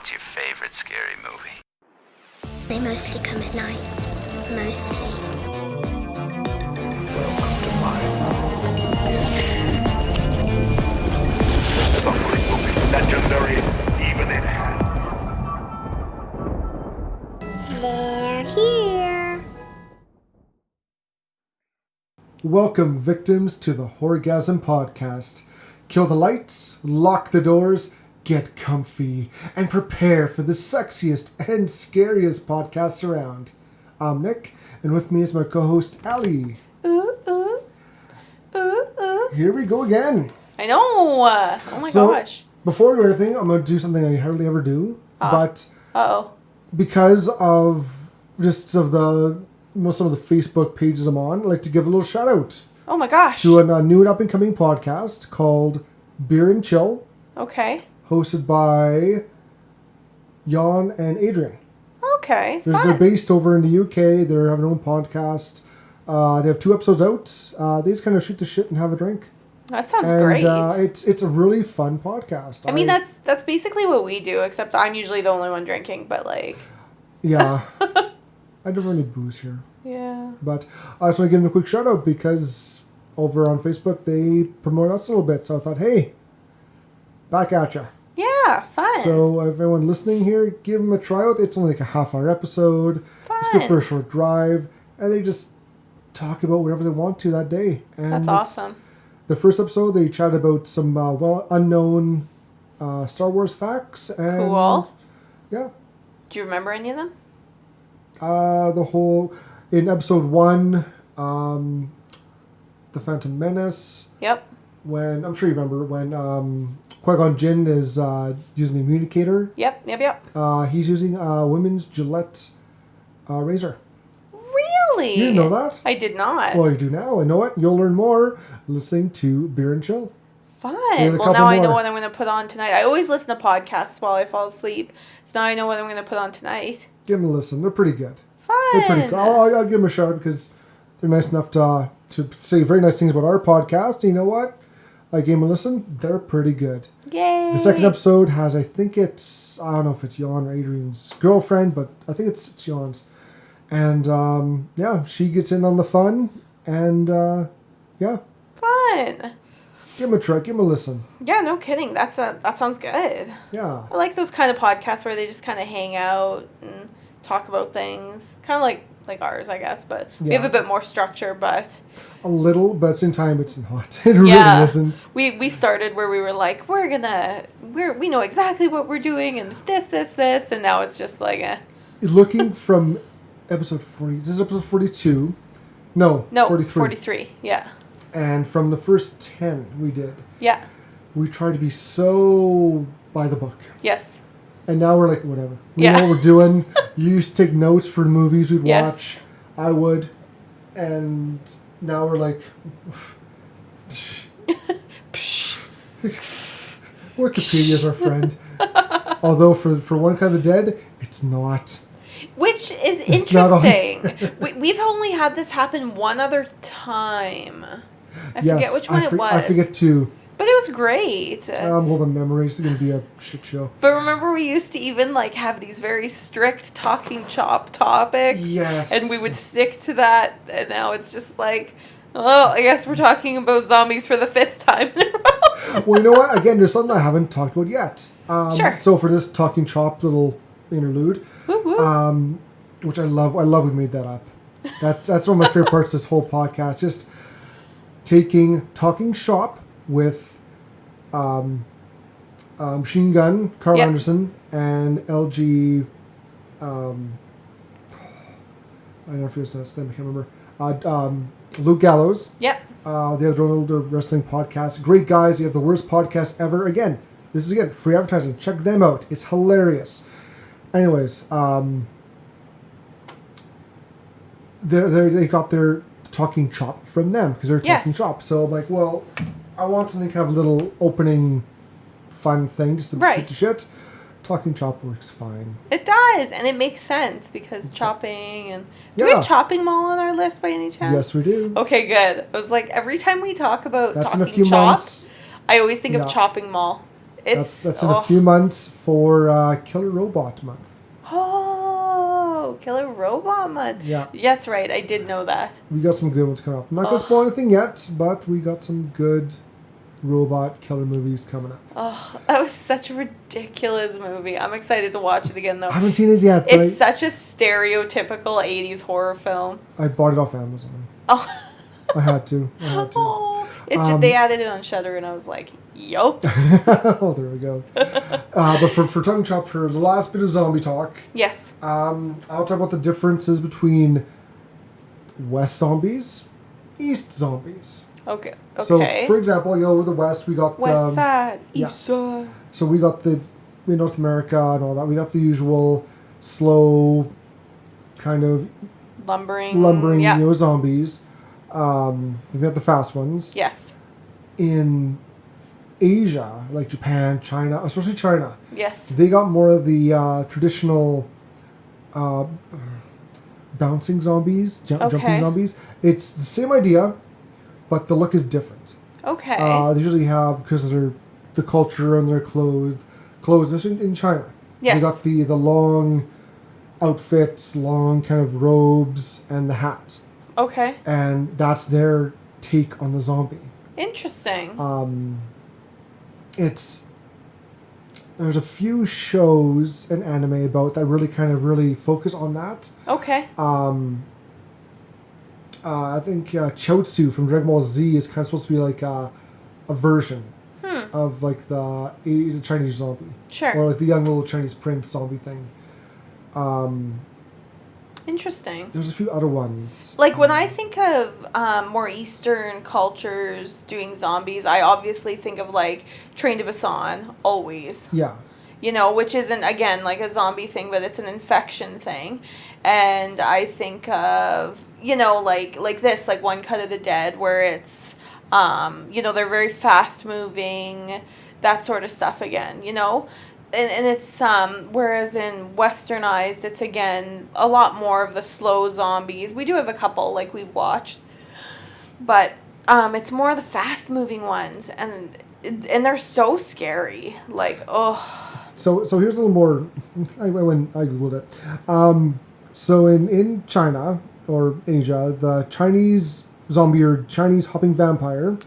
What's your favorite scary movie? They mostly come at night. Mostly. Welcome to my world, bitch. Suffering will be legendary, even in hell. They're here. Welcome, victims, to the Horr-Gasm podcast. Kill the lights, lock the doors, get comfy, and prepare for the sexiest and scariest podcast around. I'm Nick, and with me is my co-host, Ali. Ooh, ooh. Ooh, ooh. Here we go again. I know. Oh my So, gosh. before we do anything, I'm going to do something I hardly ever do, but Uh-oh. because of some of the Facebook pages I'm on, I'd like to give a little shout out Oh my gosh. to a new and up and coming podcast called Beer and Chill, Okay. hosted by Jan and Adrian. Okay. They're Fun. based over in the UK. They have their own podcast. They have 2 episodes out. They just kind of shoot the shit and have a drink. That sounds And great. it's a really fun podcast. I mean, that's basically what we do, except I'm usually the only one drinking, but like... Yeah. I don't really booze here. Yeah. But I just want to give them a quick shout out because over on Facebook they promote us a little bit. So I thought, hey, back at ya. Yeah, fun. So everyone listening here, give them a try out. It's only like a half-hour episode. It's good for a short drive. And they just talk about whatever they want to that day. And That's awesome. The first episode, they chat about some unknown Star Wars facts. And Cool. Yeah. Do you remember any of them? In episode 1, The Phantom Menace. Yep. When, I'm sure you remember, when Qui-Gon Jinn is using the communicator. Yep. He's using a women's Gillette razor. Really? You didn't know that? I did not. Well, you do now. And know what? You'll learn more listening to Beer and Chill. Fun. And a Well, couple now I know more. what I'm going to put on tonight. I always listen to podcasts while I fall asleep. So now I know what I'm going to put on tonight. Give them a listen. They're pretty good. Fun. They're pretty cool. I'll give them a shout because they're nice enough to say very nice things about our podcast. And you know what? I gave them a listen. They're pretty good. Yay. The second episode has, I don't know if it's Jan or Adrian's girlfriend, but I think it's Jan's. And, yeah, she gets in on the fun. And, yeah. Fun. Give them a try. Give them a listen. Yeah, no kidding. That sounds good. Yeah. I like those kind of podcasts where they just kind of hang out and talk about things. Kind of like ours, I guess, but we have Yeah. a bit more structure, but... A little, but at the same time, it's not. It really isn't. We started where we were like, we know exactly what we're doing and this, and now it's just like, Looking from episode 40, this is episode 42. No, 43. 43, yeah. And from the first 10 we did, Yeah, we tried to be so by the book. yes. And now we're like, whatever. We Yeah. know what we're doing. You used to take notes for the movies we'd Yes. watch. I would. And now we're like... Wikipedia's our friend. Although for One Kind of the Dead, it's not. Which is It's not on- interesting. We've only had this happen one other time. I forget which one it was. I forget too. But it was great. I'm hoping memories is going to be a shit show. But remember, we used to even like have these very strict talking chop topics. Yes. And we would stick to that. And now it's just like, oh, I guess we're talking about zombies for the 5th time in a row. Well, you know what? Again, there's something I haven't talked about yet. Sure. So for this talking chop little interlude, Woo woo. which I love we made that up. That's one of my favorite parts of this whole podcast. Just talking shop with Machine Gun, Carl Yep. Anderson, and LG. I don't know if it's his name. I can't remember. Luke Gallows. Yep. They have their own little wrestling podcast. Great guys. They have the worst podcast ever. Again, this is free advertising. Check them out. It's hilarious. Anyways, they got their talking chop from them because they're talking Yes. chop. So I'm like, well, I want something to have a little opening fun thing just to Right. shoot the shit. Talking chop works fine. It does. And it makes sense because chopping and... Do we Yeah. have Chopping Mall on our list by any chance? Yes, we do. Okay, good. I was like, every time we talk about That's in a talking few chop, months. I always think Yeah. of Chopping Mall. That's in a few months for Killer Robot Month. Oh, Killer Robot Month. Yeah. That's right. I did know that. We got some good ones coming up. I'm not going to spoil anything yet, but we got some good robot killer movies coming up. Oh, that was such a ridiculous movie. I'm excited to watch it again, though. I haven't seen it yet. But It's such a stereotypical 80s horror film. I bought it off Amazon. Oh. I had to. Oh. It's just, they added it on Shudder, and I was like, yup. Oh, there we go. But for tongue chop, for the last bit of zombie talk, Yes. I'll talk about the differences between West zombies, East zombies. Okay. So, for example, with the West, we got West Side, yeah. East Side. So we got in North America and all that. We got the usual slow, kind of lumbering, yeah. Zombies. We've got the fast ones. Yes. In Asia, like Japan, China, especially China. Yes. They got more of the traditional bouncing zombies, jumping zombies. It's the same idea, but the look is different. Okay. They usually have, because of the culture and their clothes in China. Yes. They got the long outfits, long kind of robes, and the hat. Okay. And that's their take on the zombie. Interesting. There's a few shows and anime about that really focus on that. Okay. I think Chotsu from Dragon Ball Z is kind of supposed to be like a version of like the Chinese zombie. Sure. Or like the young little Chinese prince zombie thing. Interesting. There's a few other ones. Like when I think of more Eastern cultures doing zombies, I obviously think of like Train to Busan, always. Yeah. Which isn't, again, like a zombie thing, but it's an infection thing. And I think of, like this, like One Cut of the Dead, where it's, they're very fast moving, that sort of stuff again, And it's, whereas in Westernized, it's, again, a lot more of the slow zombies. We do have a couple, like, we've watched. But it's more of the fast-moving ones. And they're so scary. Like, oh. So here's a little more, I Googled it. So in China, or Asia, the Chinese zombie or Chinese hopping vampire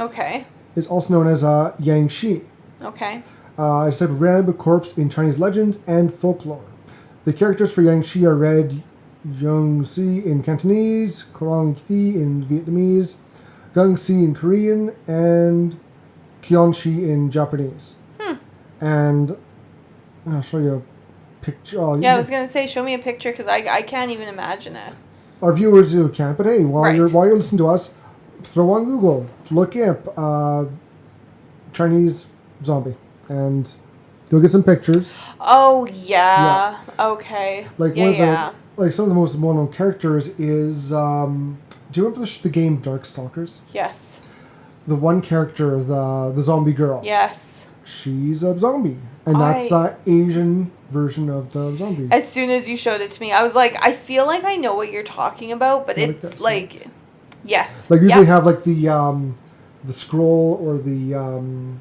is also known as Yang Shi. Okay. It's a type of random corpse in Chinese legends and folklore. The characters for Yang Shi are read Yung Si in Cantonese, Korang Thi in Vietnamese, Gung Si in Korean, and Kion Shi in Japanese. And I'll show you a picture. Oh, yeah, I was gonna say, show me a picture because I can't even imagine it. Our viewers who can't, but hey, while Right. you're listening to us, throw on Google, look up Chinese zombie, and you'll get some pictures. Oh yeah. Okay. Like one of the some of the most well-known characters is. Do you remember the game Darkstalkers? Yes. The one character, the zombie girl. Yes. She's a zombie, and that's the Asian version of the zombie. As soon as you showed it to me, I was like, I feel like I know what you're talking about, but Like it's that, like, yes. Like usually have like the scroll or the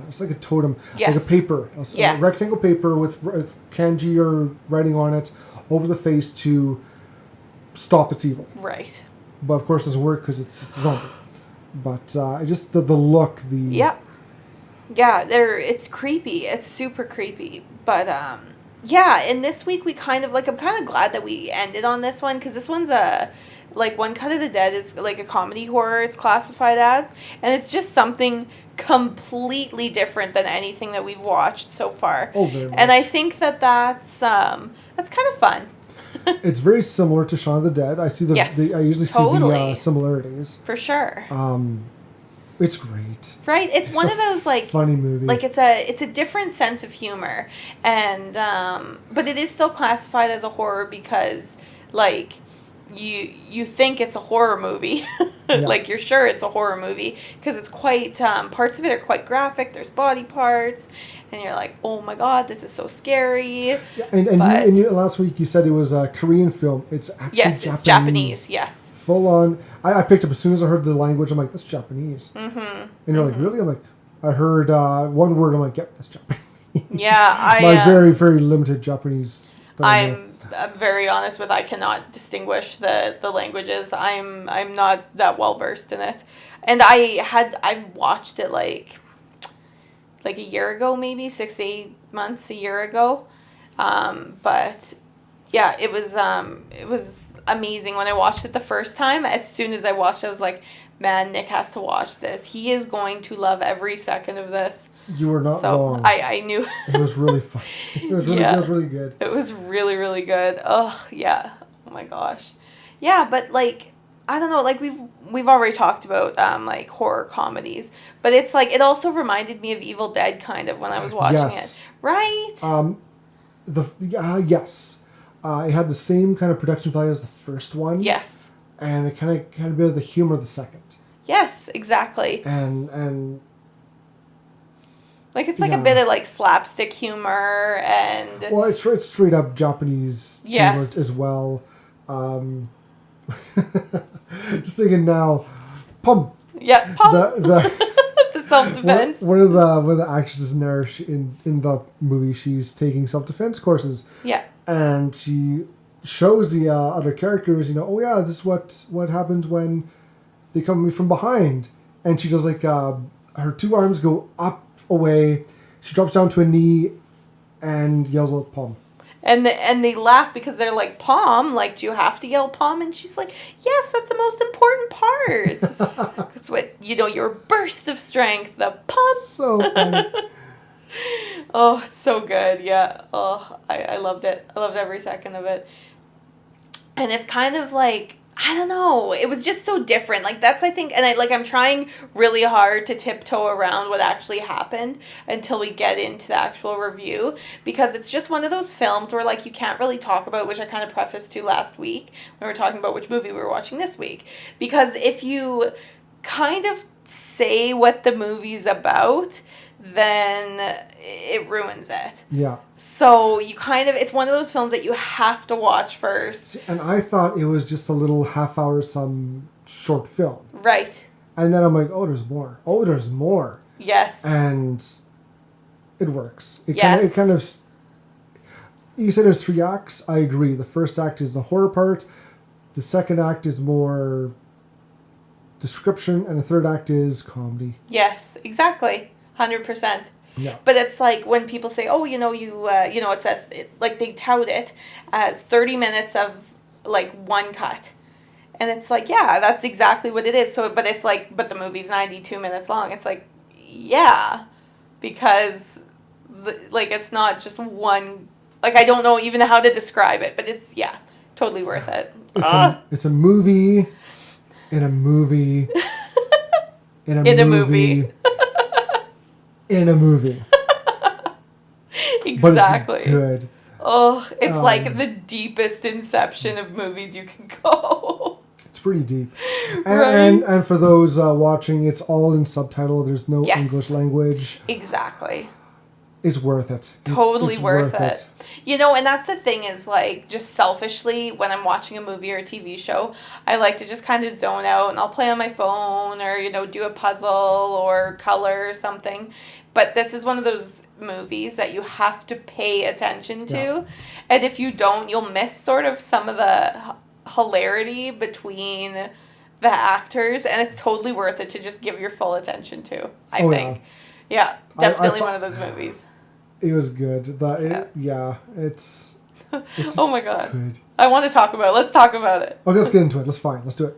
it's like a totem, Yes. like a paper, a rectangle paper with kanji or writing on it over the face to stop its evil. Right. But of course, it doesn't work because it's a zombie. But just the look, the yeah, it's creepy. It's super creepy. But and this week we kind of I'm kind of glad that we ended on this one because this one's One Cut of the Dead is like a comedy horror. It's classified as, and it's just something completely different than anything that we've watched so far. Oh, very much. And I think that's kind of fun. It's very similar to Shaun of the Dead. I see I usually see the similarities. For sure. It's great. Right? It's one of those funny movie. Like it's a different sense of humor. And but it is still classified as a horror because you think it's a horror movie. Like you're sure it's a horror movie because it's quite parts of it are quite graphic. There's body parts. And you're like, oh my god, this is so scary. Yeah, and you, last week you said it was a Korean film. It's actually Japanese. It's Japanese, yes. Full on. I picked up as soon as I heard the language. I'm like, that's Japanese. Mm-hmm. And you're like, really? I'm like, I heard one word. I'm like, yep, that's Japanese. Yeah, My very, very limited Japanese. I'm very honest with I cannot distinguish the languages. I'm not that well versed in it. And I've watched it like a year ago, maybe 6 to 8 months, a year ago. But yeah, it was amazing when I watched it the first time. As soon as I watched it, I was like, man, Nick has to watch this. He is going to love every second of this. You were not wrong. I knew. It was really fun. It was really good. It was really, really good. Oh, yeah. Oh my gosh. Yeah, but like, I don't know, like we've already talked about like horror comedies, but it's like it also reminded me of Evil Dead kind of when I was watching it. Right? Yes. It had the same kind of production value as the first one. Yes. And it kind of had a bit of the humor of the second. Yes, exactly. And like it's like a bit of like slapstick humor and well, it's straight up Japanese humor as well. Just thinking now, Pum. Yeah, Pum. The the self-defense. One of the actresses in there, in the movie, she's taking self-defense courses. Yeah. And she shows the other characters, oh yeah, this is what happens when they come at me from behind. And she does like her two arms go up away. She drops down to a knee and yells out Pum. And they laugh because they're like, Pom, like, do you have to yell Pom? And she's like, yes, that's the most important part. That's what, your burst of strength, the Pom. So funny. Oh, it's so good. Yeah. Oh, I loved it. I loved every second of it. And it's kind of like, I don't know. It was just so different. Like that's, I think, and I'm trying really hard to tiptoe around what actually happened until we get into the actual review, because it's just one of those films where like you can't really talk about, which I kind of prefaced to last week when we were talking about which movie we were watching this week. Because if you kind of say what the movie's about, then it ruins it. Yeah. So you it's one of those films that you have to watch first. See, and I thought it was just a little half-hour some short film. Right. And then I'm like, oh, there's more. Oh, there's more. Yes. And it works. It yes. kind of. You said there's 3 acts. I agree. The first act is the horror part. The second act is more description, and the third act is comedy. Yes, exactly. 100%. Yeah. But it's like when people say, oh, it's like they tout it as 30 minutes of like one cut. And it's like, yeah, that's exactly what it is. So, but it's like, but the movie's 92 minutes long. It's like, yeah, because it's not just one, like, I don't know even how to describe it, but it's, yeah, totally worth it. It's a movie in a movie in a movie. In a movie. Exactly. But it's good. Oh, it's like the deepest inception of movies you can go. It's pretty deep. Right. And for those watching, it's all in subtitle. There's no yes. English language. Exactly. It's worth it. Totally it's worth it. And that's the thing is, like, just selfishly, when I'm watching a movie or a TV show, I like to just kind of zone out, and I'll play on my phone or, do a puzzle or color or something. But this is one of those movies that you have to pay attention to. Yeah. And if you don't, you'll miss sort of some of the hilarity between the actors. And it's totally worth it to just give your full attention to, I think. Yeah, definitely one of those movies. It was good. It's oh my God. Good. I want to talk about it. Let's talk about it. Okay, let's get into it. Let's do it.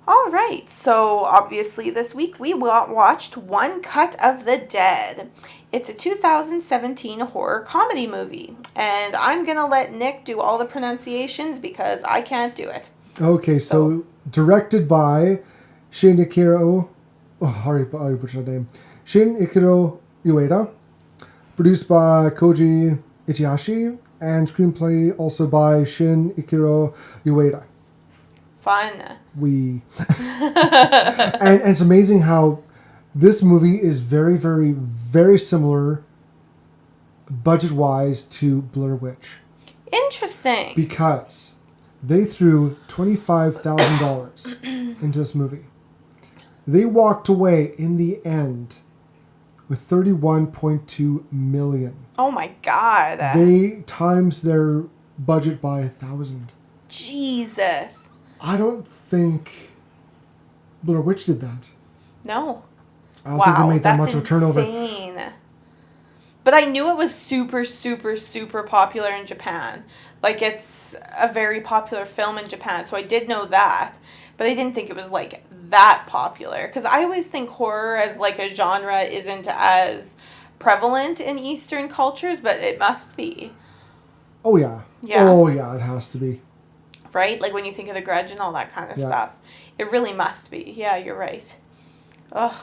All right, so obviously this week we watched One Cut of the Dead. It's a 2017 horror comedy movie, and I'm going to let Nick do all the pronunciations because I can't do it. Okay, so directed by Shinichiro, I butchered the name, Shinichiro Ueda, produced by Koji Ichihashi, and screenplay also by Shinichiro Ueda. Fun. And it's amazing how This movie is very, very, very similar, budget-wise, to Blair Witch. Interesting. Because they threw $25,000 into this movie. They walked away in the end with $31.2 million. Oh my God. They times their budget by 1,000. Jesus. I don't think Blair Witch did that. No. I don't think they made that much of a turnover. Insane. But I knew it was super, super, super popular in Japan. Like, it's a very popular film in Japan, so I did know that. But I didn't think it was, like, that popular. Because I always think horror as, like, a genre isn't as prevalent in Eastern cultures, but it must be. Oh, yeah. Yeah. Oh, yeah, it has to be. Right? Like, when you think of The Grudge and all that kind of Yeah. stuff. It really must be. Yeah, you're right. Ugh.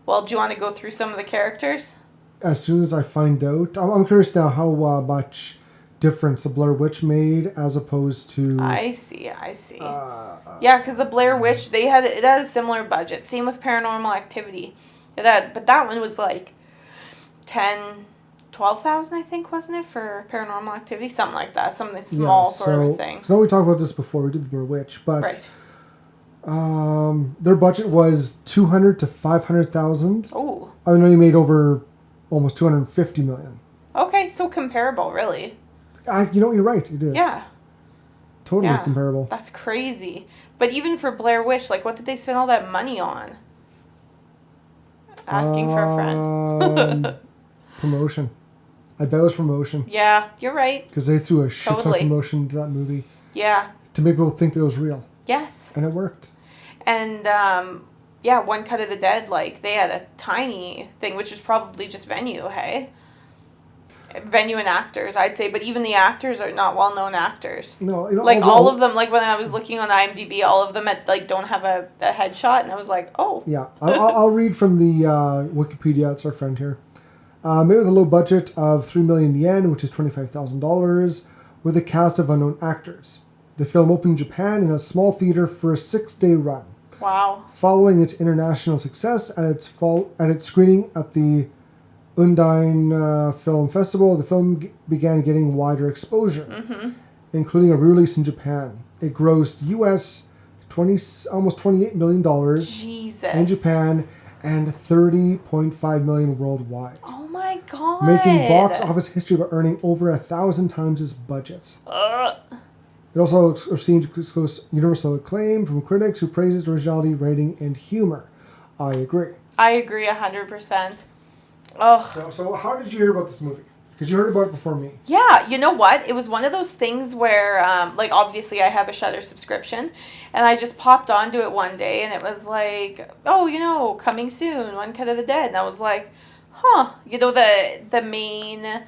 Well, do you want to go through some of the characters? As soon as I find out, I'm curious now how much difference the Blair Witch made as opposed to. I see. Yeah, because the Blair Witch, it had a similar budget. Same with Paranormal Activity. But that one was like 12,000, I think, wasn't it, for Paranormal Activity? Something like that. Something small sort of a thing. So we talked about this before we did the Blair Witch, but Right. Their budget was 200 to 500,000. Oh. I know you made over almost 250 million. Okay, so comparable, really. You're right. It is. Yeah. Totally Yeah. comparable. That's crazy. But even for Blair Witch, like, what did they spend all that money on? Asking for a friend. Promotion. I bet it was promotion. Yeah, you're right. Because they threw a shit ton Totally. of promotion into that movie Yeah. to make people think that it was real. Yes. And it worked. And, yeah, One Cut of the Dead, like, they had a tiny thing, which is probably just venue, hey? Venue and actors, I'd say. But even the actors are not well-known actors. No, Like, all of them, like, when I was looking on IMDb, all of them, don't have a headshot. And I was like, oh. Yeah. I'll read from the Wikipedia. It's our friend here. Made with a low budget of 3 million yen, which is $25,000, with a cast of unknown actors. The film opened in Japan in a small theater for a 6-day run. Wow. Following its international success at its screening at the Undine Film Festival, the film began getting wider exposure, including a re-release in Japan. It grossed almost $28 million Jesus. in Japan and $30.5 million worldwide, Oh my god. making box office history by earning over 1,000 times its budget. It also received universal acclaim from critics who praised its originality, rating, and humor. I agree. I agree 100%. Oh. So how did you hear about this movie? Because you heard about it before me. Yeah, you know what? It was one of those things where, like, obviously I have a Shudder subscription, and I just popped onto it one day, and it was like, oh, coming soon, One Cut of the Dead. And I was like, huh. The main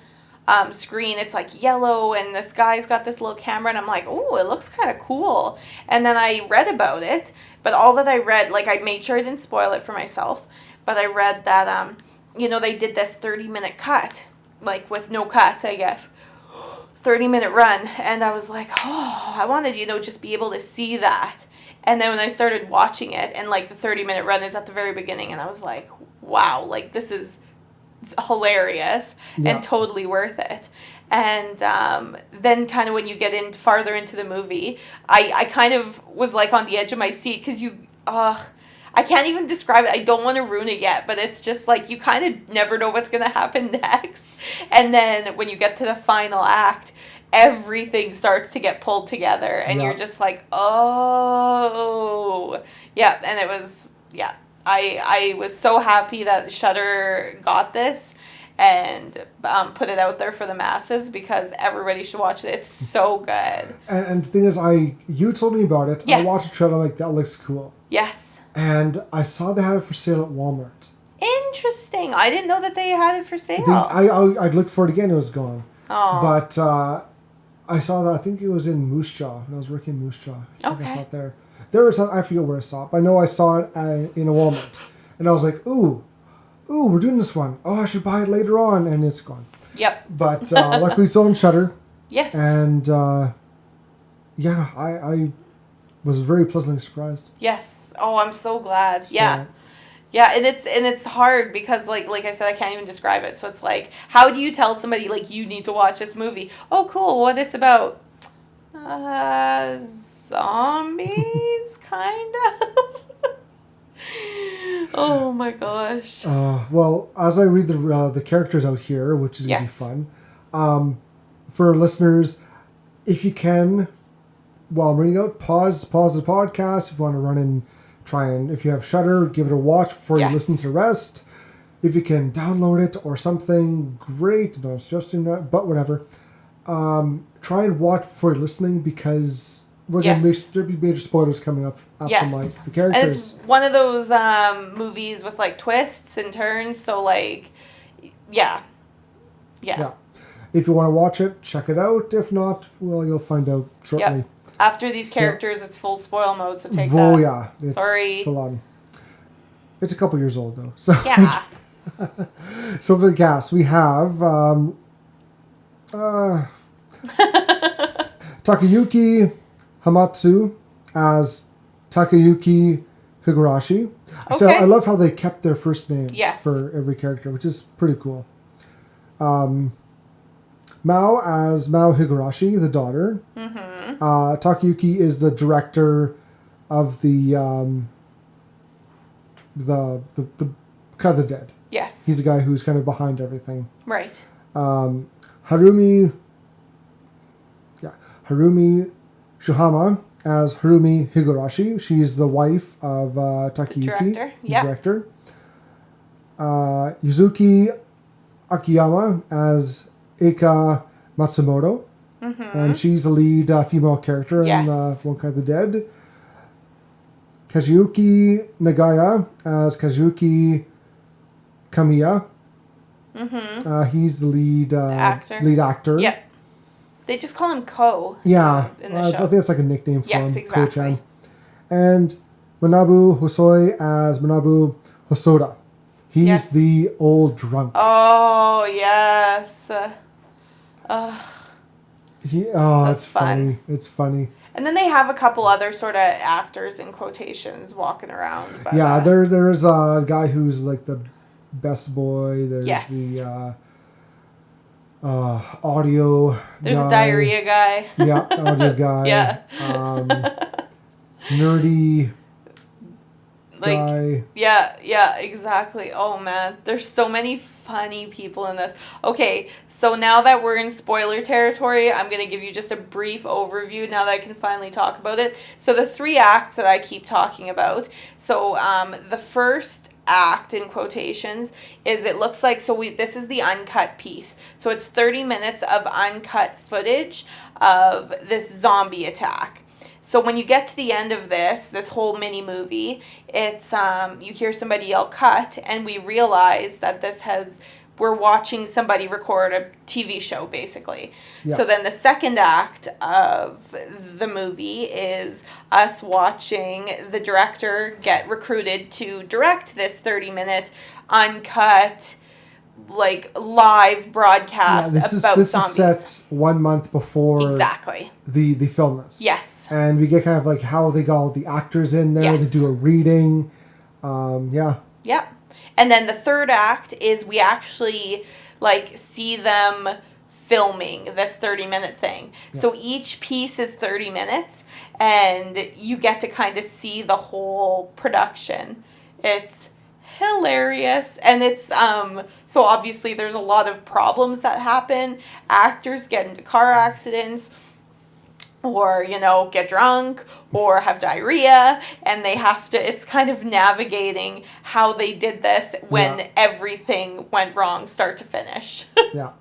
screen, it's like yellow, and this guy's got this little camera, and I'm like, oh, it looks kind of cool. And then I read about it, but all that I read, like, I made sure I didn't spoil it for myself, but I read that, they did this 30-minute cut, like, with no cuts, I guess. 30-minute run, and I was like, oh, I wanted, just be able to see that. And then when I started watching it, and, like, the 30-minute run is at the very beginning, and I was like, wow, like, this is hilarious and totally worth it. And then kind of when you get in farther into the movie, I kind of was, like, on the edge of my seat, because I can't even describe it. I don't want to ruin it yet, but it's just like you kind of never know what's going to happen next. And then when you get to the final act, everything starts to get pulled together, and you're just like, oh. Yeah, and it was, yeah. I was so happy that Shudder got this and put it out there for the masses, because everybody should watch it. It's so good. And the thing is, you told me about it. Yes. I watched the trailer, like, that looks cool. Yes. And I saw they had it for sale at Walmart. Interesting. I didn't know that they had it for sale. I looked for it again. It was gone. Oh. But I saw that. I think it was in Moose Jaw when I was working in Moose Jaw. I think I saw it there. I forget where I saw it, but I know I saw it in a Walmart, and I was like, "Ooh, we're doing this one. Oh, I should buy it later on," and it's gone. Yep. But luckily, it's on Shudder. Yes. And I was very pleasantly surprised. Yes. Oh, I'm so glad. Yeah. Yeah, and it's hard because like I said, I can't even describe it. So it's like, how do you tell somebody like you need to watch this movie? Oh, cool. What it's about? Zombies, kind of. Oh my gosh. Well, as I read the characters out here, which is going to Yes. be fun, for listeners, if you can, while I'm reading out, pause the podcast if you want to run and try and, if you have Shudder, give it a watch before you Yes. listen to the rest. If you can download it or something, great. No, I'm suggesting that, but whatever. Try and watch before you're listening because we're going Yes. to there'll be major spoilers coming up after Yes. like the And characters. it's one of those movies with like twists and turns. So like, yeah. Yeah. If you want to watch it, check it out. If not, well, you'll find out shortly. Yep. After these So- characters, it's full spoil mode. So take Oh, that. yeah. It's Sorry. full on. It's a couple years old, though. So, Yeah. so for the cast, we have Takayuki Hamatsu as Takayuki Higurashi. So Okay. I love how they kept their first names Yes. for every character, which is pretty cool. Mao as Mao Higurashi, the daughter. Mm-hmm. Takayuki is the director of the Cut of the Dead. Yes. He's the guy who's kind of behind everything. Right. Harumi Shuhama as Harumi Higurashi. She's the wife of Takayuki, Director, the yep. director. Yuzuki Akiyama as Eika Matsumoto. And she's the lead female character Yes. in One Cut of the Dead. Kazuyuki Nagaya as Kazuki Kamiya. He's the lead actor. Lead actor. Yep. They just call him Ko. Yeah, In the I show. think it's like a nickname for Yes, him. exactly. Ko-chan. And Manabu Hosoi as Manabu Hosoda. He's Yes. the old drunk. Oh yes. It's fun. funny. It's funny. And then they have a couple other sort of actors in quotations walking around. But, Yeah, there's a guy who's like the best boy. There's Yes. the audio There's guy. a diarrhea guy. Yeah, audio guy. Yeah. Nerdy Like, guy. yeah, exactly. Oh man, there's so many funny people in this. Okay, so now that we're in spoiler territory, I'm going to give you just a brief overview now that I can finally talk about it. So the 3 acts that I keep talking about. So the first act in quotations is, it looks like, this is the uncut piece. So it's 30 minutes of uncut footage of this zombie attack. So when you get to the end of this whole mini movie, it's you hear somebody yell cut, and we realize that we're watching somebody record a TV show basically. Yeah. So then the second act of the movie is us watching the director get recruited to direct this 30-minute uncut, like, live broadcast This about is zombies. set 1 month before Exactly. the film this. Yes. And we get kind of like how they got all the actors in there Yes. to do a reading. Yeah. Yep. And then the third act is we actually like see them filming this 30-minute thing. Yeah. So each piece is 30 minutes and you get to kind of see the whole production. It's hilarious, and it's so obviously there's a lot of problems that happen. Actors get into car accidents, or, get drunk, or have diarrhea, and they have to, it's kind of navigating how they did this when Yeah. everything went wrong, start to finish. Yeah.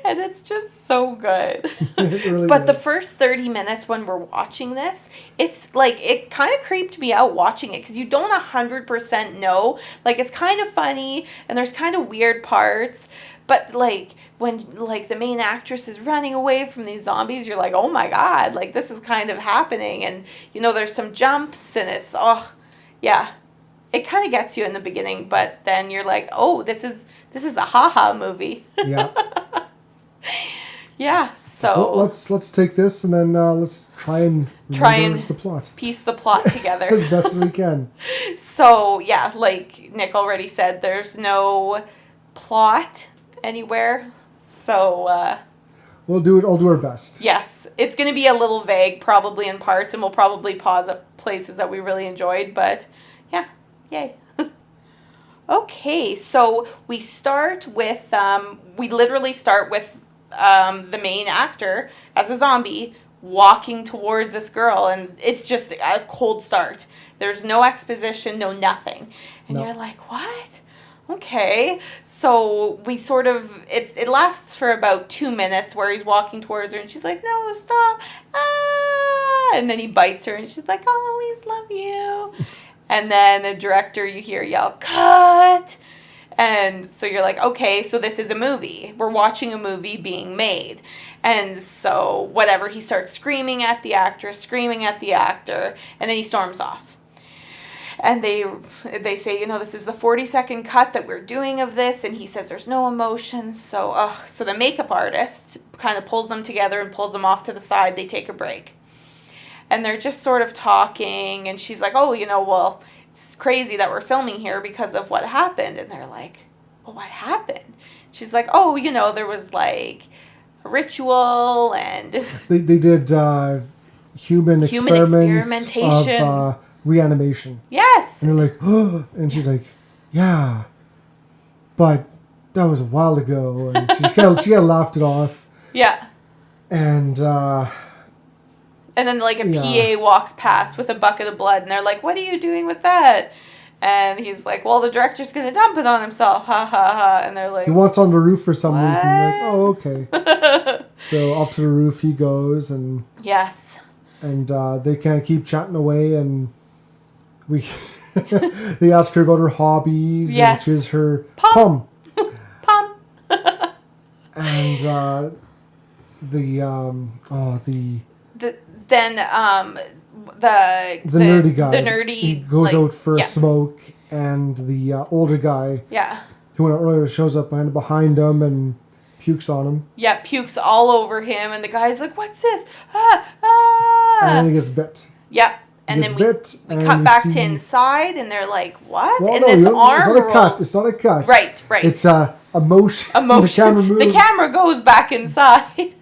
And it's just so good. It really But the is. first 30 minutes when we're watching this, it's like, it kind of creeped me out watching it, because you don't 100% know. Like, it's kind of funny, and there's kind of weird parts, but like, when like the main actress is running away from these zombies, you're like, oh my god, like this is kind of happening. And there's some jumps, and it's it kind of gets you in the beginning, but then you're like, oh, this is a haha movie. Yeah. Yeah, so Well, let's take this and then let's try and remember the plot piece the plot together as best as we can. So yeah, like Nick already said, there's no plot anywhere. So I'll do our best. yes, it's going to be a little vague, probably in parts, and we'll probably pause at places that we really enjoyed. But yeah, yay. Okay, so we start with we literally start with the main actor as a zombie walking towards this girl, and it's just a cold start. There's no exposition, no nothing, and you're like, what? Okay, so we sort of it lasts for about 2 minutes where he's walking towards her, and she's like, no, stop, and then he bites her, and she's like, I'll always love you, and then the director, you hear yell, cut. And so you're like, okay, so this is a movie. We're watching a movie being made. And so whatever, he starts screaming at the actress, screaming at the actor, and then he storms off. And they say, this is the 40-second cut that we're doing of this, and he says there's no emotion. So the makeup artist kind of pulls them together and pulls them off to the side. They take a break. And they're just sort of talking, and she's like, well, it's crazy that we're filming here because of what happened. And they're like, well, what happened? She's like, there was like a ritual, and they did human experiments experimentation of reanimation. Yes. And they're like, oh, and she's like, yeah, but that was a while ago. And she kind of laughed it off. Yeah. And then like a PA walks past with a bucket of blood, and they're like, what are you doing with that? And he's like, well, the director's going to dump it on himself. Ha, ha, ha. And they're like... He wants on the roof for some reason. Like, oh, okay. So off to the roof he goes, and... Yes. And they kind of keep chatting away, and they ask her about her hobbies, which is her pom. Pom. And the nerdy guy. The nerdy... He goes out for a smoke, and the older guy... Yeah. Who went out earlier shows up behind him and pukes on him. Yeah, pukes all over him, and the guy's like, what's this? And then he gets bit. Yep. And then we cut back to inside, and they're like, what? Well, and no, this arm it's not a cut. It's not a cut. Right. It's a motion. The camera moves. The camera goes back inside.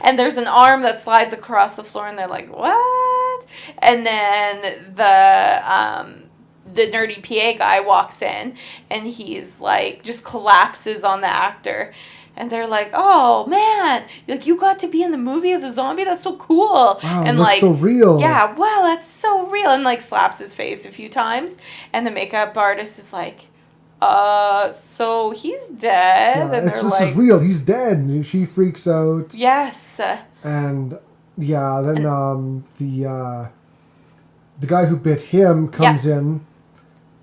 And there's an arm that slides across the floor, and they're like, what? And then the nerdy PA guy walks in, and he's like, just collapses on the actor. And they're like, oh, man, like, you got to be in the movie as a zombie? That's so cool. Wow, and that's like, so real. Yeah, wow, that's so real. And, like, slaps his face a few times. And the makeup artist is like, so he's dead. Yeah, and this is real. He's dead. And she freaks out. Yes. And, yeah, then the guy who bit him comes in.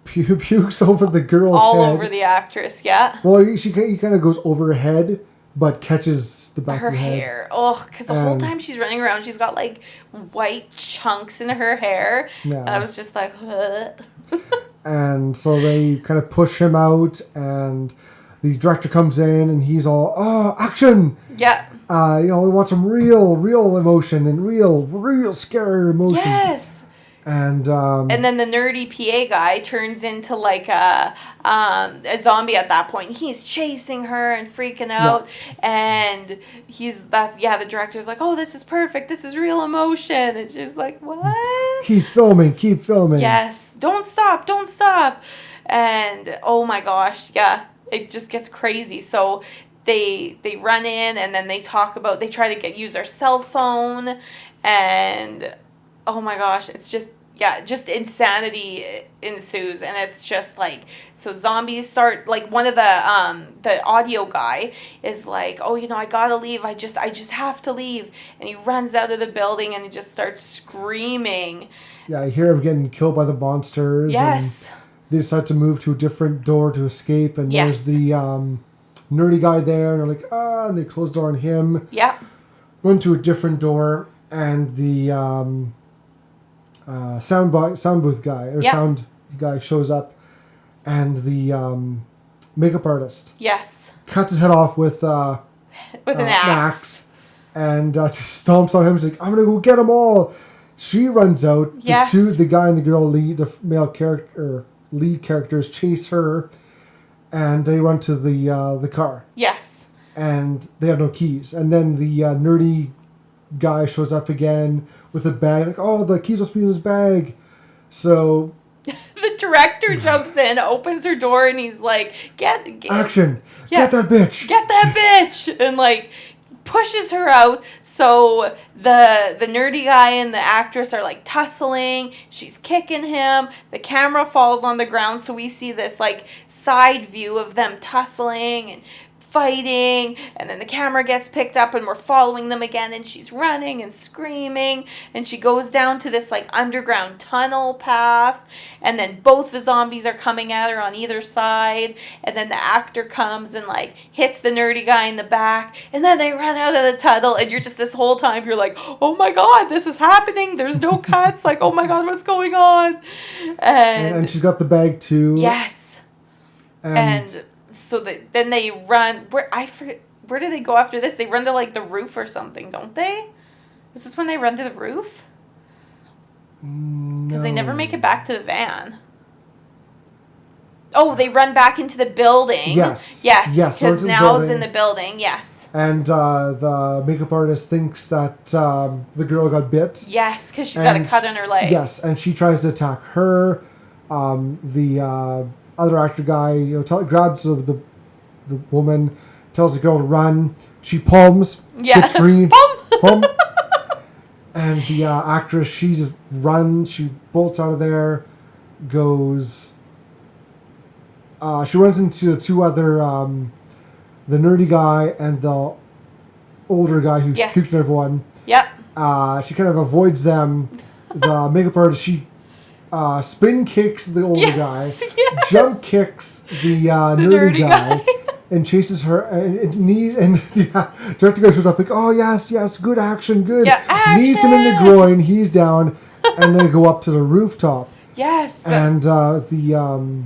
Pukes over the girl's head. All over the actress, yeah. Well, he kind of goes over her head, but catches the back of her head. Hair. Oh, because the whole time she's running around, she's got, like, white chunks in her hair. Yeah. And I was just like, what? And so they kind of push him out, and the director comes in, and he's all, action! Yeah. We want some real emotion and real scary emotions. Yes. And then the nerdy PA guy turns into like a zombie at that point. He's chasing her and freaking out, and the director's like, oh, this is perfect. This is real emotion, and she's like, what? Keep filming. Yes, don't stop. And oh my gosh, yeah, it just gets crazy. So they run in, and then they try to use their cell phone, and oh my gosh, it's just insanity ensues, and it's just like, so zombies start, like, one of the audio guy is like, oh, I gotta leave, I just have to leave, and he runs out of the building, and he just starts screaming. Yeah, I hear him getting killed by the monsters. Yes. And they decide to move to a different door to escape, and there's the nerdy guy there, and they're like, and they close the door on him. Yeah. Run to a different door, and the sound booth guy or sound guy shows up, and the makeup artist Yes. cuts his head off with a with an axe. And just stomps on him. She's like, I'm gonna go get them all. She runs out. Yes. The guy and the girl the male character, lead characters chase her, and they run to the car. Yes. And they have no keys. And then the nerdy guy shows up again with a bag. Like, oh, the keys must be in his bag. So the director jumps in, opens her door, and he's like, get action. Yes. Get that bitch. Get that bitch. And like pushes her out. So the nerdy guy and the actress are like tussling. She's kicking him. The camera falls on the ground, so we see this like side view of them tussling and fighting, and then the camera gets picked up and we're following them again, and she's running and screaming, and she goes down to this like underground tunnel path, and then both the zombies are coming at her on either side, and then the actor comes and like hits the nerdy guy in the back, and then they run out of the tunnel, and you're just this whole time you're like, oh my god, this is happening, there's no cuts, like, oh my god, what's going on? And she's got the bag too. Yes. And so then they run. Where do they go after this? They run to like the roof or something, don't they? Is this when they run to the roof? No. Because they never make it back to the van. Oh, they run back into the building. Yes. Because now it's in the building. Yes. And the makeup artist thinks that the girl got bit. Yes, because she's got a cut on her leg. Yes, and she tries to attack her. The other actor guy, grabs the woman, tells the girl to run. She palms, gets free, pum. And the actress, she just runs. She bolts out of there, goes. She runs into the two other, the nerdy guy and the older guy who's puking everyone. Yep. She kind of avoids them. The makeup artist, she spin kicks the older guy, jump kicks the nerdy guy, and chases her. And the director guy shows up like, oh yes, good action, good. Yeah, action! Knees him in the groin, he's down, and they go up to the rooftop. Yes. And the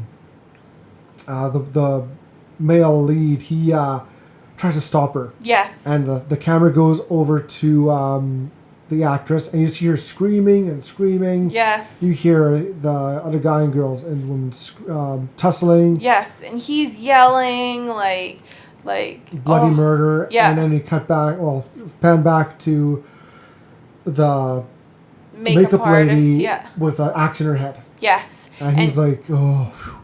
male lead, he tries to stop her. Yes. And the camera goes over to the actress, and you see her screaming and screaming. Yes. You hear the other guy and girls and women tussling. Yes, and he's yelling like bloody murder. Yeah. And then you pan back to the makeup lady with an axe in her head. Yes. And he's like, oh.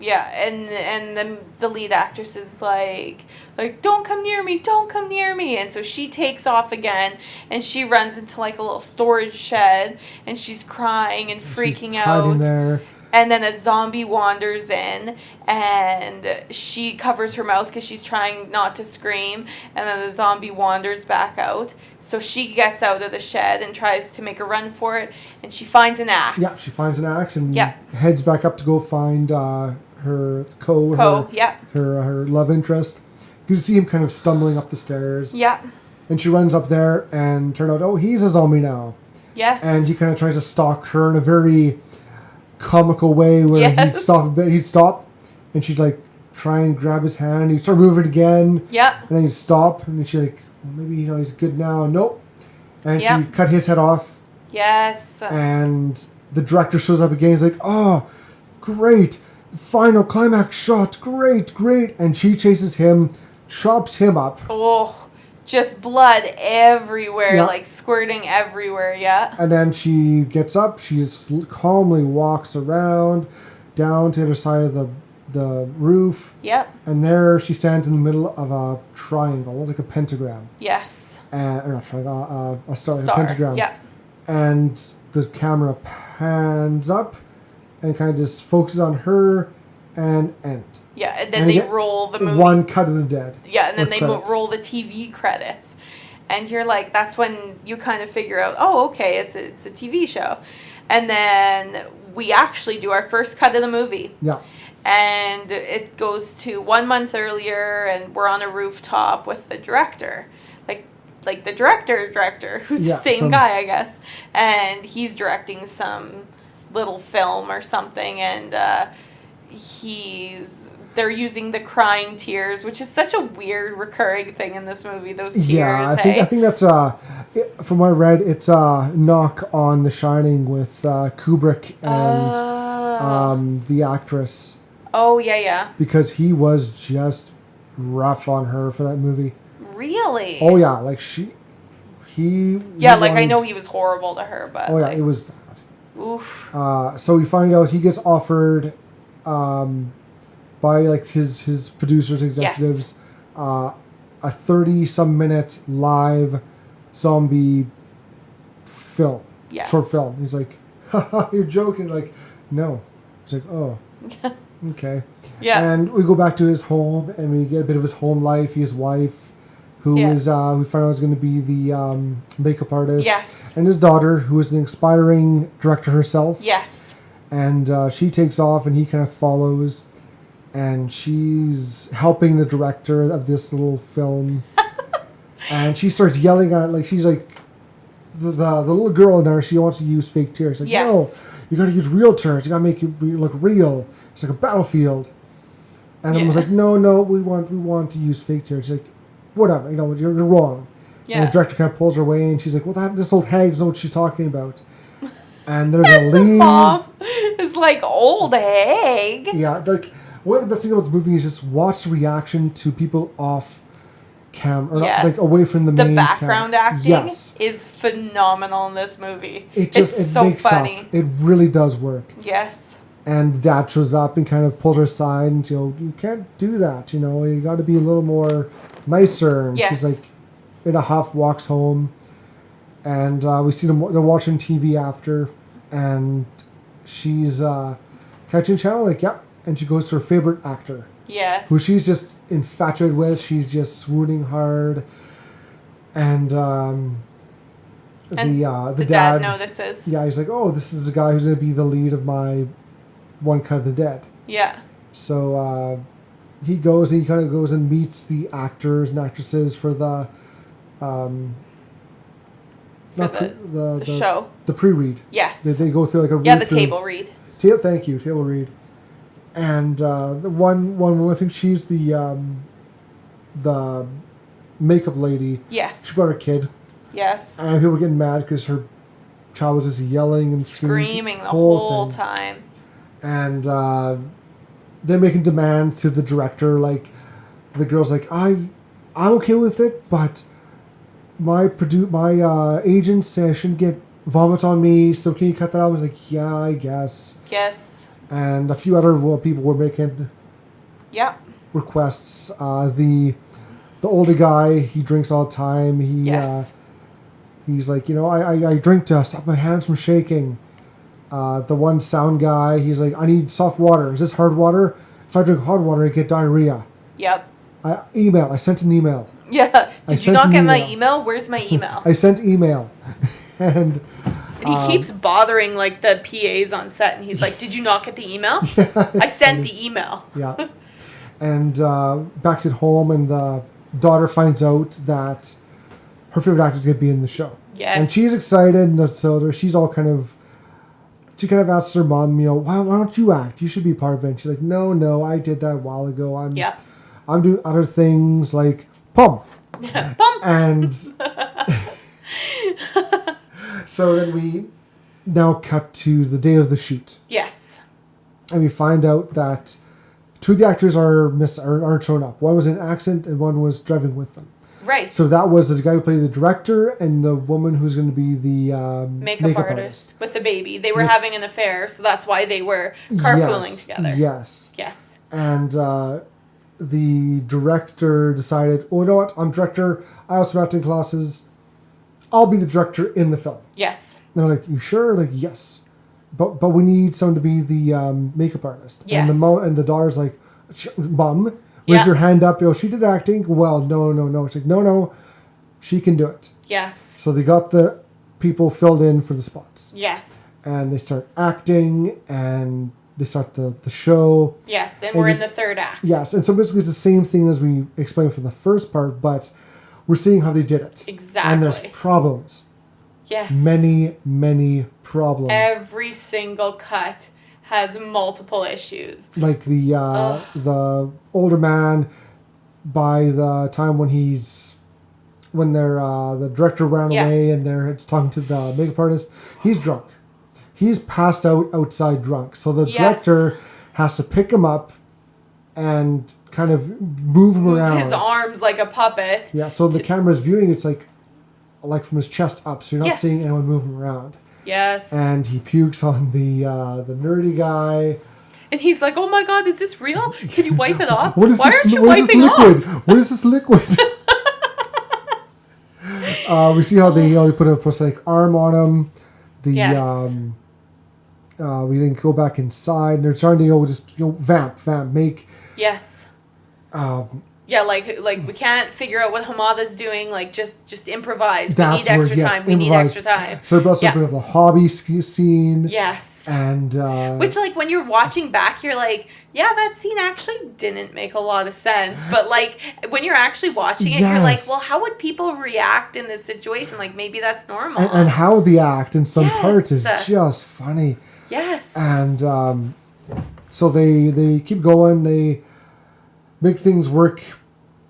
Yeah, and the lead actress is like don't come near me, and so she takes off again, and she runs into like a little storage shed, and she's crying and freaking out. Hiding there. And then a zombie wanders in, and she covers her mouth because she's trying not to scream, and then the zombie wanders back out. So she gets out of the shed and tries to make a run for it, and she finds an axe. Yeah, she finds an axe and heads back up to go find her her love interest. You can see him kind of stumbling up the stairs. Yeah. And she runs up there and turn out, he's a zombie now. Yes. And he kind of tries to stalk her in a very comical way where he'd stop and she'd like try and grab his hand. He'd start moving again. Yeah. And then he'd stop and she'd like, maybe he's good now. Nope. And she cut his head off. Yes. And the director shows up again. He's like, oh, great. Final climax shot. Great. And she chases him, chops him up. Oh, just blood everywhere, like squirting everywhere, And then she gets up, she calmly walks around down to the other side of the roof. Yep. And there she stands in the middle of a triangle, like a pentagram. Yes. Or not triangle, a star, like a pentagram. Yep. And the camera pans up and kind of just focuses on her and end. Yeah, and then they roll the movie. One cut of the dead. Yeah, and then they roll the TV credits. And you're like, that's when you kind of figure out, oh, okay, it's a TV show. And then we actually do our first cut of the movie. Yeah. And it goes to 1 month earlier, and we're on a rooftop with the director. Like the director, who's the same guy, I guess. And he's directing some little film or something, and he's they're using the crying tears, which is such a weird recurring thing in this movie. Those tears. Yeah, I think that's from what I read, it's a knock on The Shining with Kubrick and the actress. Oh yeah. Because he was just rough on her for that movie. Really? Oh yeah, like I know he was horrible to her, but oh yeah, it was bad. Oof. So we find out he gets offered by like his producers, executives, a 30-some minute live zombie film, short film. He's like, haha, you're joking. Like, no. He's like, oh, okay. Yeah. And we go back to his home, and we get a bit of his home life. His wife, who is we find out is going to be the makeup artist. Yes. And his daughter, who is an aspiring director herself. Yes. And she takes off, and he kind of follows. And she's helping the director of this little film. And she starts yelling at, like, she's like, the little girl in there, she wants to use fake tears. Like, no, you got to use real tears. You got to make it look real. It's like a battlefield. And I was like, no, we want to use fake tears. She's like, whatever, you're wrong. Yeah. And the director kind of pulls her away, and she's like, well, this old hag doesn't know what she's talking about. And they're going to leave. Mom is like, old hag. Yeah, like, one of the best things about this movie is just watch the reaction to people off camera, like away from the main The background acting is phenomenal in this movie. It so makes funny. Up. It really does work. Yes. And Dad shows up and kind of pulls her aside and you can't do that. You got to be a little more nicer. And she's like, in a huff, walks home, and we see them. They're watching TV after, and she's catching channel. Like, yep. And she goes to her favorite actor. Yes. Who she's just infatuated with. She's just swooning hard. And the dad notices. Yeah, he's like, oh, this is the guy who's going to be the lead of my One Cut of the Dead. Yeah. So he kind of goes and meets the actors and actresses for the show. The pre-read. Yes. They go through like a read. Yeah, the table read. Thank you, table read. And the one woman, I think she's the makeup lady. Yes. She brought her kid. Yes. And people were getting mad because her child was just yelling and screaming the whole time. And they're making demands to the director. Like, the girl's like, I'm okay with it, but my agent said I shouldn't get vomit on me, so can you cut that out? I was like, yeah, I guess. Yes. And a few other people were making requests. The older guy, he drinks all the time. He's like, I drink to stop my hands from shaking. The one sound guy, he's like, I need soft water. Is this hard water? If I drink hard water, I get diarrhea. Yep. I sent an email. Yeah. Did you not get my email? Where's my email? I sent email. And he keeps bothering like the PAs on set, and he's like, "Did you not get the email? I sent the email." Yeah. And back at home, and the daughter finds out that her favorite actor is going to be in the show. Yes. And she's excited, and so she's all she kind of asks her mom, why don't you act? You should be part of it. And she's like, no, I did that a while ago. I'm doing other things like pump. Pump. And so then we now cut to the day of the shoot. Yes. And we find out that two of the actors aren't showing up. One was in an accident and one was driving with them. Right. So that was the guy who played the director and the woman who's going to be the makeup artist with the baby. They were having an affair, so that's why they were carpooling together. Yes. Yes. And the director decided, oh, you know what? I'm director. I also have acting classes. I'll be the director in the film. Yes. And they're like, you sure? Like, yes. But we need someone to be the makeup artist. Yes. And the daughter's like, Mom, raise your hand up. She did acting. Well, no. It's like, no, she can do it. Yes. So they got the people filled in for the spots. Yes. And they start acting, and they start the show. Yes, and we're in the third act. Yes, and so basically it's the same thing as we explained from the first part, but we're seeing how they did it. Exactly. And there's problems. Yes. Many, many problems. Every single cut has multiple issues. Like the older man, by the time when they're the director ran away and they're talking to the makeup artist, he's drunk. He's passed out outside drunk. So the director has to pick him up and kind of move him around. His arms like a puppet. Yeah, so the camera's viewing, it's like from his chest up, so you're not seeing anyone move him around. Yes. And he pukes on the nerdy guy. And he's like, "Oh my God, is this real? Can you wipe it off? Why aren't you wiping off? What is this liquid?" We see how they put a prosthetic arm on him. We then go back inside, and they're trying to vamp, make. Yes. Like we can't figure out what Hamada's doing. Like just improvise. We need extra time. We need extra time. So we also have the hobby scene. Yes. And which, like, when you're watching back, you're like, yeah, that scene actually didn't make a lot of sense. But like when you're actually watching it, you're like, well, how would people react in this situation? Like maybe that's normal. And how they act in some parts is just funny. Yes. And so they keep going. They make things work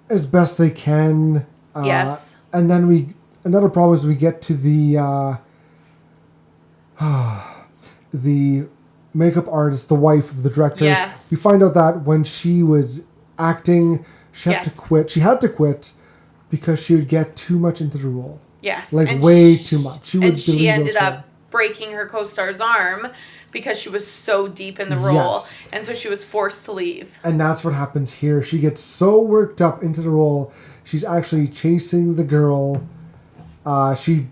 as best they can. Yes. And then another problem is we get to the makeup artist, the wife of the director. Yes. We find out that when she was acting, she had to quit. She had to quit because she would get too much into the role. Yes. Like way too much. She ended up breaking her co-star's arm because she was so deep in the role. Yes. And so she was forced to leave. And that's what happens here. She gets so worked up into the role, she's actually chasing the girl. She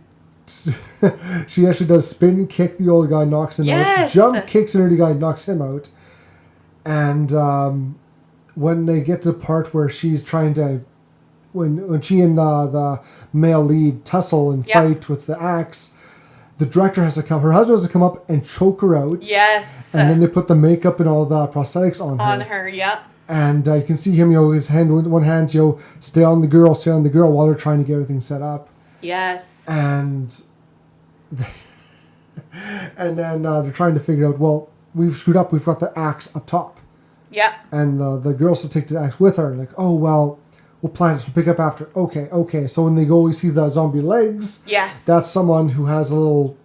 actually does spin kick the old guy, knocks him out. Jump kicks the nerdy guy, knocks him out. And when they get to the part where she's trying to, when she and the male lead tussle and fight with the axe, the director has to come. Her husband has to come up and choke her out. Yes. And then they put the makeup and all the prosthetics on her. On her, yeah. And you can see him, his hand with one hand, stay on the girl while they're trying to get everything set up. Yes. And then they're trying to figure out, well, we've screwed up. We've got the axe up top. Yeah. And the girl still take the axe with her. Like, oh, well, we'll plan it. She'll pick up after. Okay. So when they go, we see the zombie legs. Yes. That's someone who has a little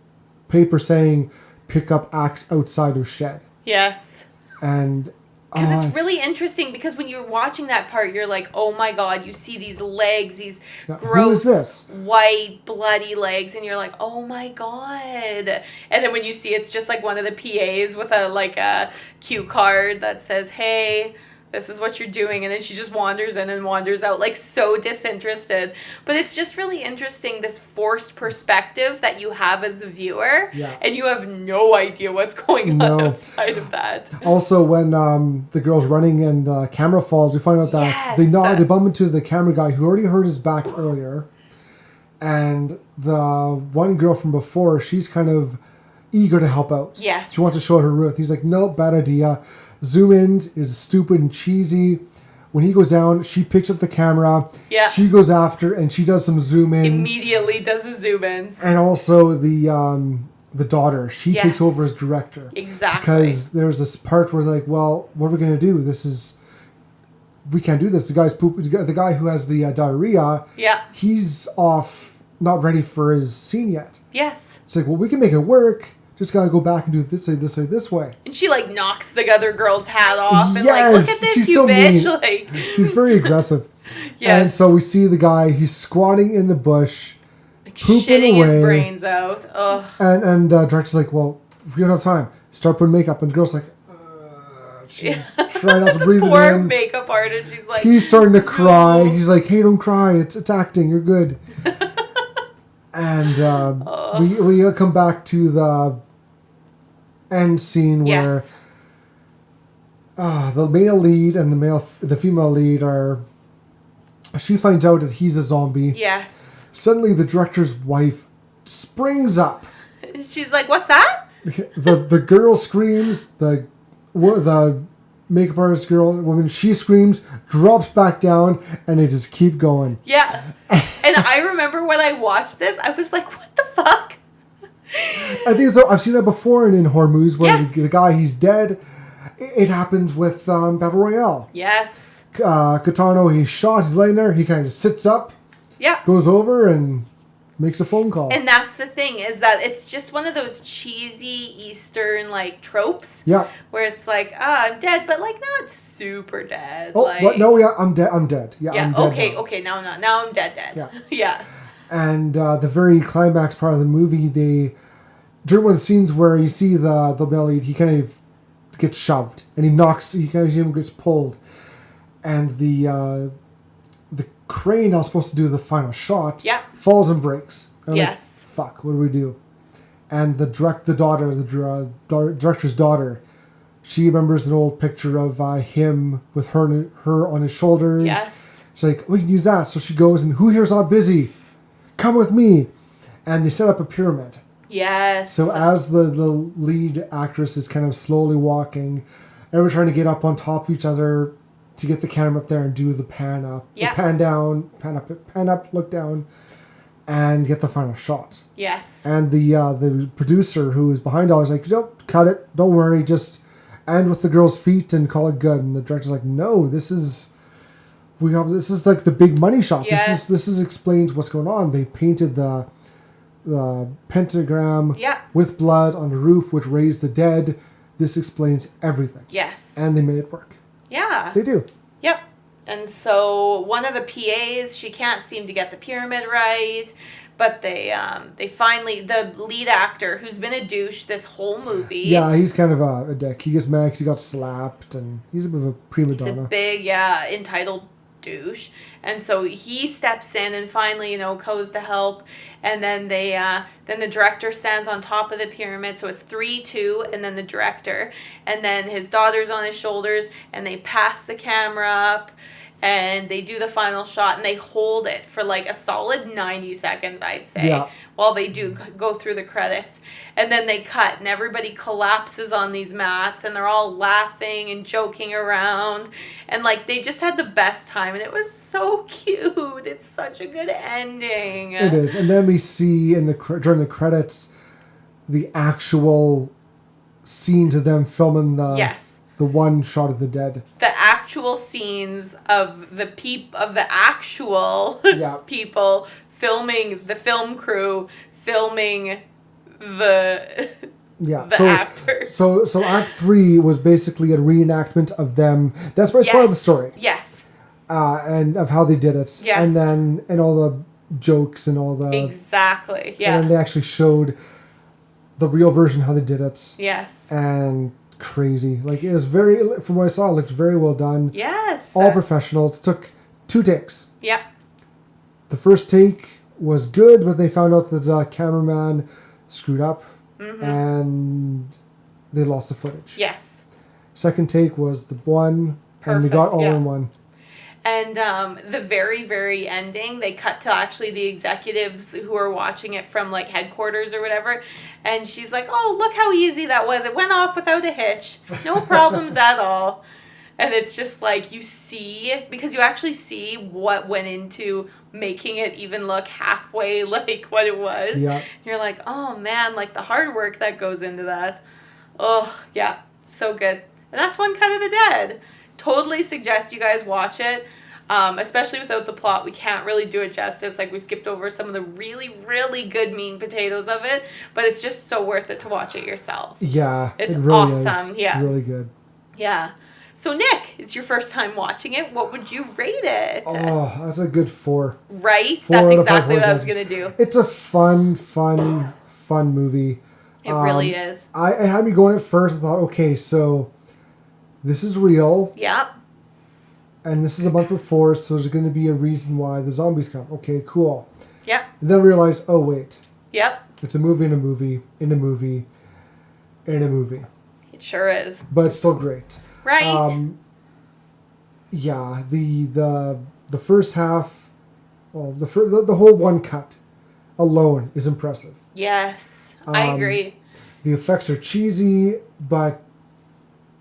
paper saying, pick up axe outside of shed. Yes. And because it's really interesting, because when you're watching that part, you're like, oh my God, you see these legs, these gross, white, bloody legs, and you're like, oh my God. And then when you see it's just like one of the PAs with a cue card that says, hey, this is what you're doing, and then she just wanders in and wanders out, like so disinterested. But it's just really interesting, this forced perspective that you have as the viewer, and you have no idea what's going on outside of that. Also, when the girl's running and the camera falls, we find out that they bump into the camera guy who already hurt his back earlier, and the one girl from before, she's kind of eager to help out. Yes. She wants to show her Ruth. He's like, no, bad idea. Zoom in is stupid and cheesy. When he goes down, she picks up the camera. Yeah. She goes after and she does some zoom ins. Immediately does the zoom ins. And also the daughter, she takes over as director. Exactly. Because there's this part where like, well, what are we gonna do? We can't do this. The guy's poop. The guy who has the diarrhea. Yeah. He's off, not ready for his scene yet. Yes. It's like, well, we can make it work. Just gotta go back and do it this way. And she like knocks the other girl's hat off and like, look at this, she's you so bitch. Mean. Like, she's very aggressive. Yes. And so we see the guy. He's squatting in the bush, like pooping shitting away. His brains out. Ugh. And the director's like, well, if we don't have time, start putting makeup. And the girl's like, she's trying not to breathe it in. Poor makeup artist. She's like, he's starting to cry. He's like, hey, don't cry. It's acting. You're good. And we come back to the end scene where the male lead and the female lead she finds out that he's a zombie. Yes. Suddenly the director's wife springs up. She's like, what's that? The girl screams, the makeup artist woman, she screams, drops back down, and they just keep going. Yeah. And I remember when I watched this, I was like, what the fuck? I think so. I've seen that before in horror movies where Yes. the guy, he's dead. It happened with Battle Royale. Yes. Kitano, he's shot, he's laying there, he kind of just sits up, Yeah. goes over and makes a phone call. And that's the thing, is that it's just one of those cheesy Eastern, like, tropes. Yeah. Where it's like, I'm dead, but, like, not super dead. Oh, like, what? No, yeah, I'm dead. I'm dead. Yeah, Yeah, I'm dead okay, now. okay, now I'm not. Now I'm dead. Yeah. Yeah. And the very climax part of the movie, during one of the scenes where you see the belly, he kind of gets shoved and he gets pulled, and the crane that was supposed to do the final shot Yeah. falls and breaks. And I'm like, Yes. fuck, what do we do? And the director's daughter, she remembers an old picture of him with her on his shoulders. Yes. She's like, we can use that. So she goes, and who here's not busy? Come with me. And they set up a pyramid. Yes. So as the lead actress is kind of slowly walking, everyone's trying to get up on top of each other to get the camera up there and do the pan up, Yeah. the pan down, pan up, look down, and get the final shot. Yes. And the producer who is behind all is like, nope, cut it, don't worry, just end with the girl's feet and call it good. And the director's like, no, this is like the big money shot. Yes. This explains what's going on. They painted the pentagram Yeah. with blood on the roof, which raised the dead. This explains everything. Yes. And they made it work. Yeah. They do. Yep. And so one of the PAs, she can't seem to get the pyramid right, but they finally, the lead actor, who's been a douche this whole movie. Yeah, he's kind of a dick. He gets mad because he got slapped, and he's a bit of a prima He's a donna. big, entitled douche. And so he steps in and finally, goes to help. And then then the director stands on top of the pyramid. So it's 3, 2, and then the director. And then his daughter's on his shoulders, and they pass the camera up, and they do the final shot, and they hold it for like a solid 90 seconds, I'd say, Yeah. while they do go through the credits. And then they cut, and everybody collapses on these mats, and they're all laughing and joking around. And, like, they just had the best time, and it was so cute. It's such a good ending. It is. And then we see during the credits the actual scenes of them filming Yes. the one shot of the dead. The actual scenes of the actual Yeah. people filming, the film crew filming the Yeah. the actors. So Act 3 was basically a reenactment of them. That's part of the story. Yes. And of how they did it. Yes. And all the jokes and all the... Exactly. Yeah. And then they actually showed the real version how they did it. Yes. And crazy. Like, it was from what I saw, it looked very well done. Yes. All professionals. It took 2 takes. Yeah. The first take was good, but they found out that the cameraman screwed up and they lost the footage. Yes. Second take was the one, and they got Perfect, all yeah. in one. And the very, very ending, they cut to actually the executives who are watching it from, like, headquarters or whatever. And she's like, oh, look how easy that was. It went off without a hitch. No problems at all. And it's just like you see, because you actually see what went into making it even look halfway like what it was. Yeah. You're like, oh man, like the hard work that goes into that. Oh, yeah, so good. And that's One Cut of the Dead. Totally suggest you guys watch it. Especially without the plot, we can't really do it justice. Like, we skipped over some of the really, really good mean potatoes of it, but it's just so worth it to watch it yourself. Yeah, It's it really awesome, is. yeah. Really good. Yeah. So, Nick, it's your first time watching it. What would you rate it? Oh, that's a good 4. Right? 4 That's out of 5 exactly what I was orgasms. going to do. It's a fun movie. It really is. I had me going at first. I thought, okay, so this is real, Yep. and this is a month before, so there's going to be a reason why the zombies come. Okay, cool. Yep. And then I realized, oh wait, Yep. it's a movie in a movie in a movie in a movie, It sure is. but it's still great. Right? Yeah, the first half, well, the whole one cut alone is impressive. Yes. I agree. The effects are cheesy, but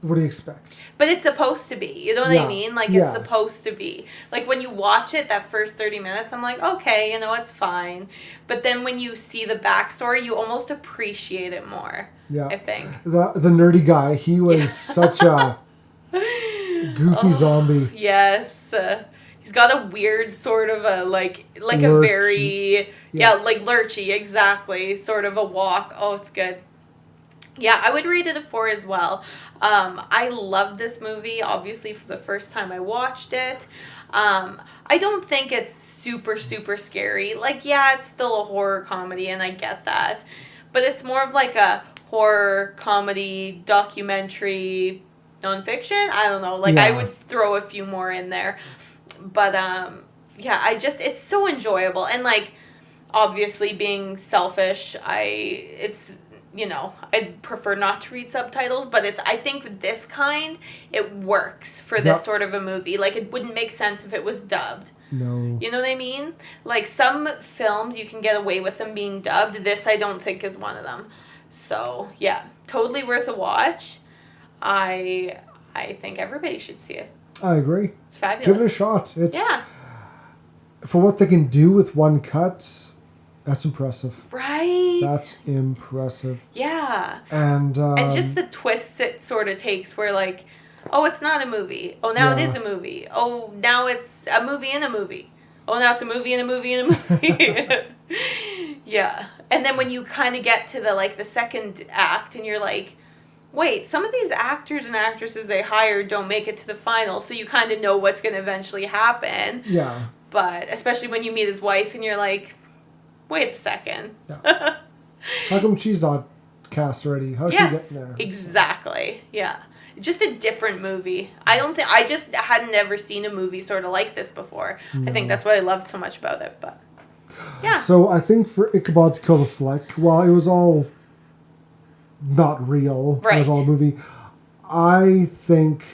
what do you expect? But it's supposed to be. You know what Yeah. I mean? Like, Yeah. it's supposed to be. Like, when you watch it, that first 30 minutes, I'm like, okay, you know, it's fine. But then when you see the backstory, you almost appreciate it more, Yeah. I think. The nerdy guy, he was such a goofy zombie. Yes. He's got a weird sort of a, like a Lurchy. very, like lurchy, exactly, sort of a walk. Oh, it's good. Yeah, I would rate it a 4 as well. I loved this movie, obviously, for the first time I watched it. I don't think it's super, super scary. Like, yeah, it's still a horror comedy, and I get that. But it's more of like a horror comedy, documentary, nonfiction. I don't know. Like, I Yeah. would throw a few more in there. But, yeah, it's so enjoyable. And, like, obviously, being selfish, I'd prefer not to read subtitles, but I think with this kind, it works for this sort of a movie. Like, it wouldn't make sense if it was dubbed. No. You know what I mean? Like, some films, you can get away with them being dubbed. This, I don't think, is one of them. So, yeah, totally worth a watch. I think everybody should see it. I agree. It's fabulous. Give it a shot. Yeah. For what they can do with one cut, that's impressive. Right? That's impressive. Yeah. And just the twists it sort of takes where, like, oh, it's not a movie. Oh, now it is a movie. Oh, now it's a movie in a movie. Oh, now it's a movie in a movie in a movie. Yeah. And then when you kind of get to the second act and you're like, wait, some of these actors and actresses they hired don't make it to the final, so you kind of know what's going to eventually happen. Yeah. But especially when you meet his wife and you're like, wait a second. Yeah. How come she's not cast already? How'd she get in there? Exactly. Yeah. Just a different movie. I just had never seen a movie sort of like this before. No. I think that's what I loved so much about it, but yeah. So I think for Ichabod's Kill the Flick, while it was all not real, it was all a movie, I think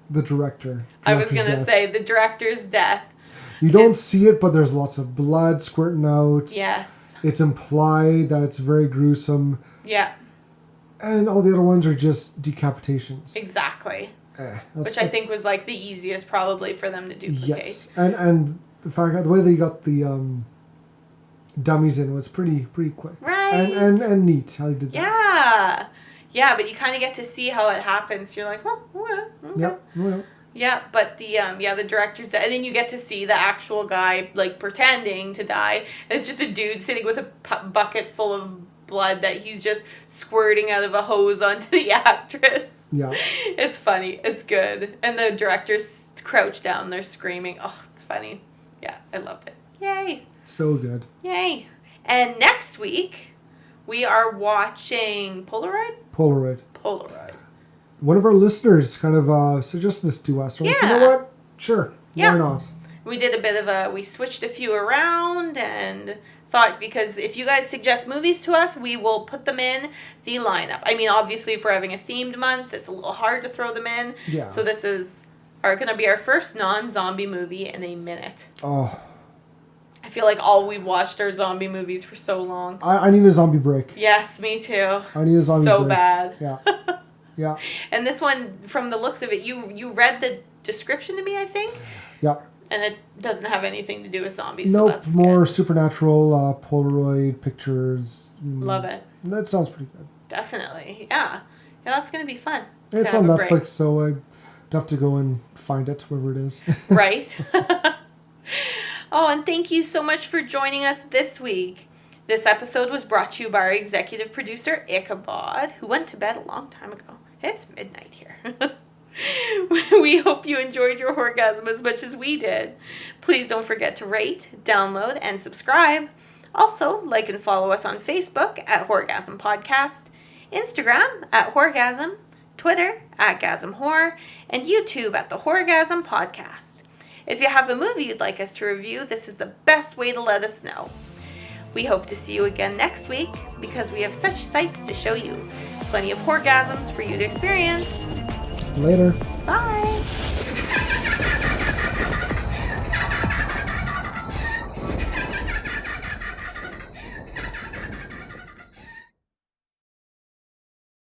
the director's say the director's death. You don't see it, but there's lots of blood squirting out. Yes. It's implied that it's very gruesome. Yeah. And all the other ones are just decapitations. Exactly. Which I think was like the easiest probably for them to duplicate. Yes. And the fact that the way they got the dummies in was pretty quick. Right. And neat how they did that. Yeah. Yeah, but you kind of get to see how it happens. You're like, oh, okay. Yep. Well. Yeah, but the director's dead. And then you get to see the actual guy, like, pretending to die. And it's just a dude sitting with a bucket full of blood that he's just squirting out of a hose onto the actress. Yeah. It's funny. It's good. And the director's crouched down. They're screaming. Oh, it's funny. Yeah, I loved it. Yay. So good. Yay. And next week, we are watching Polaroid? Polaroid. One of our listeners kind of suggested this to us. We're like, you know what? Sure. Yeah. Why not? We did a bit of we switched a few around and thought, because if you guys suggest movies to us, we will put them in the lineup. I mean, obviously, if we're having a themed month, it's a little hard to throw them in. Yeah. So this is going to be our first non-zombie movie in a minute. Oh. I feel like all we've watched are zombie movies for so long. I need a zombie break. Yes, me too. I need a zombie break. So bad. Yeah. Yeah. And this one, from the looks of it, you read the description to me, I think? Yeah. And it doesn't have anything to do with zombies. Nope. So that's More good. Polaroid Polaroid pictures. Love it. That sounds pretty good. Definitely. Yeah. Yeah, that's going to be fun. It's on Netflix, so I'd have to go and find it, wherever it is. Right. Oh, and thank you so much for joining us this week. This episode was brought to you by our executive producer, Ichabod, who went to bed a long time ago. It's midnight here. We hope you enjoyed your Horr-Gasm as much as we did. Please don't forget to rate, download, and subscribe. Also, like and follow us on Facebook at Horr-Gasm Podcast, Instagram at Horr-Gasm, Twitter at Gasm Horror, and YouTube at the Horr-Gasm Podcast. If you have a movie you'd like us to review, this is the best way to let us know. We hope to see you again next week because we have such sights to show you. Plenty of Horr-Gasms for you to experience. Later. Bye.